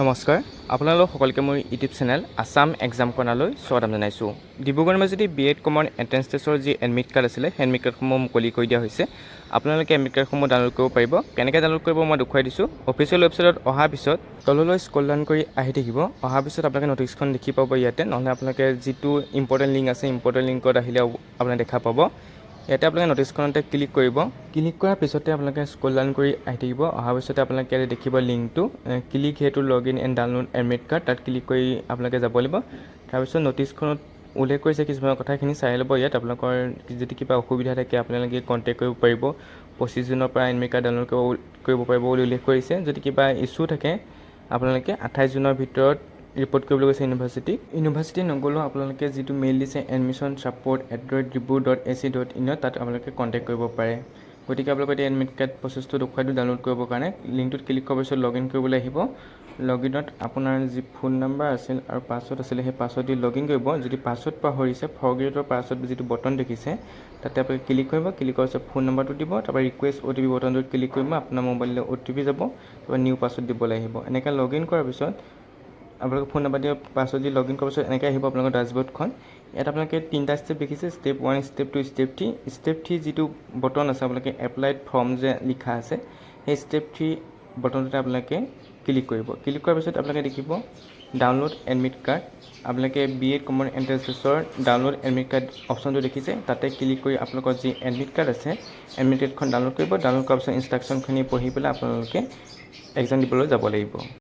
নমস্কাৰ আপোনালোক সকলোকে মোৰ ইউটিউব চেনেল আসাম এক্সাম কৰ্ণাৰলৈ স্বাগতম জনাইছোঁ। Dibrugarh university B.Ed common entrance টেষ্টৰ যি এডমিট কাৰ্ড আছিলে সেই এডমিট কাৰ্ডসমূহ মুকলি কৰি দিয়া হৈছে। আপোনালোকে এডমিট কাৰ্ডসমূহ ডাউনলোড কৰিব পাৰিব। কেনেকৈ ডাউনলোড কৰিব মই দেখুৱাই দিছোঁ। অফিচিয়েল ৱেবছাইটত অহাৰ পিছত তললৈ স্ক্ৰল ডাউন কৰি আহি থাকিব। অহাৰ পিছত আপোনালোকে নটিছখন দেখি পাব ইয়াতে, নহ'লে আপোনালোকে যিটো ইম্পৰ্টেণ্ট লিংক আছে ইম্পৰ্টেণ্ট লিংকত আহিলে আপোনালোকে দেখা পাব। ইয়াতে আপোনালোকে নটিছখনতে ক্লিক কৰিব। ক্লিক কৰাৰ পিছতে আপোনালোকে স্ক্ৰল ডাউন কৰি আহি থাকিব। অহাৰ পিছতে আপোনালোকে ইয়াতে দেখিব লিংকটো click here to log in and download admit card, তাত ক্লিক কৰি আপোনালোকে যাব লাগিব। তাৰপিছত নটিছখনত উল্লেখ কৰিছে কিছুমান কথাখিনি চাই ল'ব। ইয়াত আপোনালোকৰ যদি কিবা অসুবিধা থাকে আপোনালোকে কণ্টেক্ট কৰিব পাৰিব। 25 জুনৰ পৰা এডমিট কাৰ্ড ডাউনলোড কৰিব পাৰিব বুলি উল্লেখ কৰিছে। যদি কিবা ইছ্যু থাকে আপোনালোকে 28 জুনৰ ভিতৰত ৰিপৰ্ট কৰিবলৈ কৈছে ইউনিভাৰ্চিটি নগ'লেও আপোনালোকে যিটো মেইল দিছে admissionsupport@dibu.ac.in তাত আপোনালোকে কণ্টেক্ট কৰিব পাৰে। গতিকে আপোনালোকে এতিয়া এডমিট কাৰ্ড প্ৰচেছটো দেখুৱাই দিওঁ ডাউনলোড কৰিবৰ কাৰণে। লিংকটোত ক্লিক কৰাৰ পিছত লগ ইন কৰিবলৈ আহিব। লগ ইনত আপোনাৰ যি ফোন নাম্বাৰ আছিল আৰু পাছৱৰ্ড আছিলে সেই পাছৱৰ্ড দি লগ ইন কৰিব। যদি পাছৱৰ্ড পাহৰিছে ফৰগেটৰ পাছৱৰ্ড যিটো বটন দেখিছে তাতে আপোনালোকে ক্লিক কৰিব। ক্লিক কৰাৰ পিছত ফোন নাম্বাৰটো দিব, তাৰপৰা ৰিকুৱেষ্ট OTP বটনটোত ক্লিক কৰিব। আপোনাৰ মোবাইললৈ OTP যাব, তাৰপৰা নিউ পাছৱৰ্ড দিবলৈ আহিব। এনেকৈ লগ ইন কৰাৰ পিছত আপোনালোকে ফোন নাম্বাৰ দিয়ে পাছৱৰ্ড দি লগ ইন কৰাৰ পিছত এনেকৈ আহিব আপোনালোকৰ ডাছবৰ্ডখন। ইয়াত আপোনালোকে 3টা ষ্টেপ দেখিছে, ষ্টেপ 1, ষ্টেপ 2, ষ্টেপ 3। ষ্টেপ 3 যিটো বটন আছে আপোনালোকে এপ্লাইড ফৰ্ম যে লিখা আছে সেই ষ্টেপ 3 বটনটোতে আপোনালোকে ক্লিক কৰিব। ক্লিক কৰাৰ পিছত আপোনালোকে দেখিব ডাউনলোড এডমিট কাৰ্ড। আপোনালোকে বি.এড কমন এণ্ট্ৰেন্স টেষ্টৰ ডাউনলোড এডমিট কাৰ্ড অপশ্যনটো দেখিছে, তাতে ক্লিক কৰি আপোনালোকৰ যি এডমিট কাৰ্ড আছে এডমিট কাৰ্ডখন ডাউনলোড কৰিব। ডাউনলোড কৰাৰ পিছত ইনষ্ট্ৰাকশ্যনখিনি পঢ়ি পেলাই আপোনালোকে এক্সাম দিবলৈ যাব লাগিব।